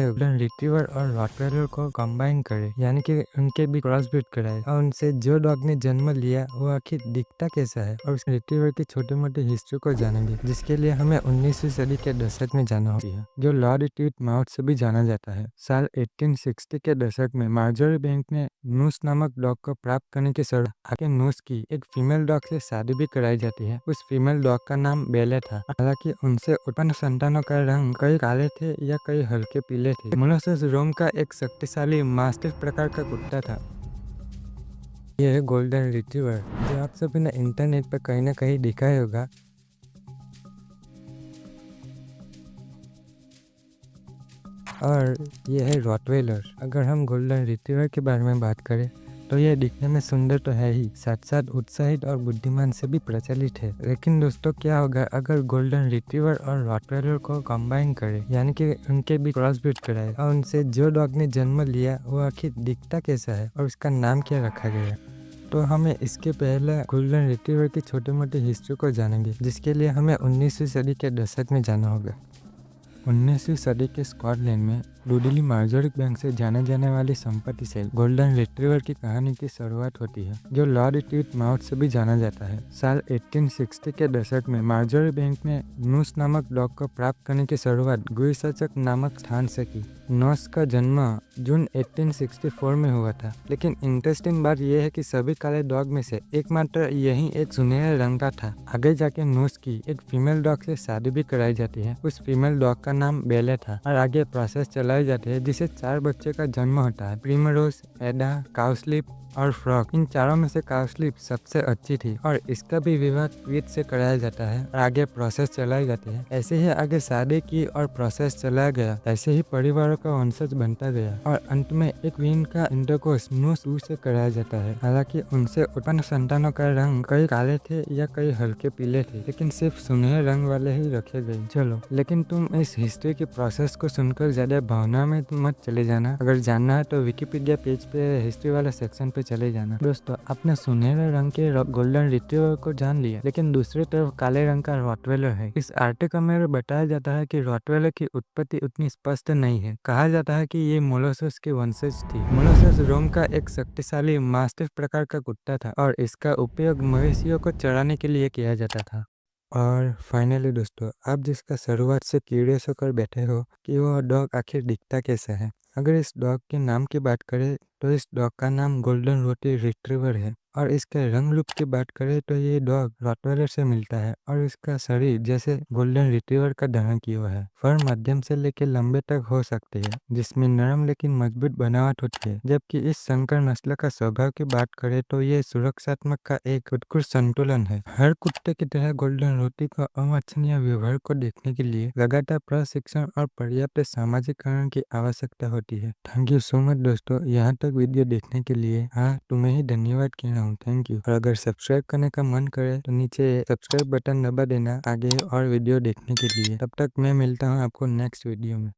Golden retriever और Rottweiler को combine करे, यानी कि उनके भी क्रॉस ब्रीड कराए और उनसे जो डॉग ने जन्म लिया वो आखिर दिखता कैसा है और उस रिट्रीवर की छोटी मोटी हिस्ट्री को जानेंगे, जिसके लिए हमें 19वीं सदी के दशक में जाना होती है, जो लॉर्ड टीटमाउथ से भी जाना जाता है। साल 1860 के दशक में मार्जोरी बैंक ने नूस नामक डॉग को प्राप्त करने की शर्त आगे नूस की एक फीमेल डॉग से शादी भी कराई जाती है। उस फीमेल डॉग का नाम बेले था। हालांकि उनसे उत्पन्न संतानों का रंग कई काले थे या कई हल्के पीले थे। मोलोसस रोम का एक शक्तिशाली मास्टिफ प्रकार का कुत्ता था। यह है गोल्डन रिट्रीवर, जो आप सभी ने इंटरनेट पर कहीं ना कहीं देखा ही होगा। और यह है रॉटवेलर। अगर हम गोल्डन रिट्रीवर के बारे में बात करें तो यह दिखने में सुंदर तो है ही, साथ साथ उत्साहित और बुद्धिमान से भी प्रचलित है। लेकिन दोस्तों, क्या होगा अगर गोल्डन रिट्रीवर और रॉटवेलर को कंबाइन करें, यानी कि उनके भी क्रॉस ब्रीड कराए और उनसे जो डॉग ने जन्म लिया वो आखिर दिखता कैसा है और उसका नाम क्या रखा गया। तो हमें इसके पहले गोल्डन रिट्रीवर की छोटी मोटी हिस्ट्री को जानेंगे, जिसके लिए हमें 19वीं सदी के दशक में जाना होगा। 19वीं सदी के स्कॉटलैंड में डुडली मार्जोरी बैंक से जाने जाने वाली संपत्ति से गोल्डन रिट्रीवर की कहानी की शुरुआत होती है, जो लॉर्ड टीटमाउथ से भी जाना जाता है। साल 1860 के दशक में मार्जोरी बैंक ने नूस नामक डॉग को प्राप्त करने की शुरुआत गुइसचक नामक स्थान से की। नॉस का जन्म जून 1864 में हुआ था, लेकिन इंटरेस्टिंग बात यह है कि सभी काले डॉग में से एकमात्र यही एक सुनहरे रंग का था। आगे जाके नूस की एक फीमेल डॉग से शादी भी कराई जाती है। उस फीमेल डॉग का नाम बेले था और आगे प्रोसेस चलाई जाती है, जिसे 4 बच्चे का जन्म होता है। प्रिमरोज, एडा, काउस्लिप और फ्रॉक। इन चारों में से काउस्लिप सबसे अच्छी थी और इसका भी विवाह क्वीन से कराया जाता है और आगे प्रोसेस चलाई जाती है। ऐसे ही आगे शादी की और प्रोसेस चलाया गया, ऐसे ही परिवारों का वंशज बनता गया और अंत में एक क्वीन का इंटरकोर्स नूस 2 से कराया जाता है। हालांकि उनसे उत्पन्न संतानों का रंग कई काले थे या कई हल्के पीले थे, लेकिन सिर्फ सुनहरे रंग वाले ही रखे गए। चलो, लेकिन तुम इस हिस्ट्री की प्रोसेस को सुनकर ज्यादा भावना में मत चले जाना। अगर जानना है तो विकिपीडिया पेज पे हिस्ट्री वाला सेक्शन पे चले जाना। दोस्तों, आपने सुनहरे रंग के गोल्डन रिट्रीवर को जान लिया, लेकिन दूसरी तरफ काले रंग का रॉटवेलर है। इस आर्टिकल में बताया जाता है कि रॉटवेलर की उत्पत्ति उतनी स्पष्ट नहीं है। कहा जाता है कि ये मोलोसस की वंशज थी। मोलोसस रोम का एक शक्तिशाली मास्टिफ प्रकार का कुत्ता था और इसका उपयोग मवेशियों को चराने के लिए किया जाता था। और फाइनली दोस्तों, आप जिसका शुरुआत से क्यूरियस होकर बैठे हो कि वो डॉग आखिर दिखता कैसा है, अगर इस डॉग के नाम की बात करें तो इस डॉग का नाम गोल्डन रोटी रिट्रीवर है। और इसके रंग रूप की बात करें तो ये डॉग रॉटवेलर से मिलता है और इसका शरीर जैसे गोल्डन रिट्रीवर का धारण किया हुआ है। फर मध्यम से लेकर लंबे तक हो सकते हैं, जिसमें नरम लेकिन मजबूत बनावट होती है। जबकि इस संकर नस्ल का स्वभाव की बात करें तो ये सुरक्षात्मक का एक उत्कृष्ट संतुलन है। हर कुत्ते की तरह गोल्डन रोटी का अवांछनीय व्यवहार को देखने के लिए लगातार प्रशिक्षण और पर्याप्त सामाजिकरण की आवश्यकता होती है। थैंक यू सो मच दोस्तों, यहाँ तक वीडियो देखने के लिए। हाँ, तुम्हें ही धन्यवाद कह रहा हूँ, थैंक यू। और अगर सब्सक्राइब करने का मन करे तो नीचे सब्सक्राइब बटन दबा देना आगे और वीडियो देखने के लिए। तब तक मैं मिलता हूँ आपको नेक्स्ट वीडियो में।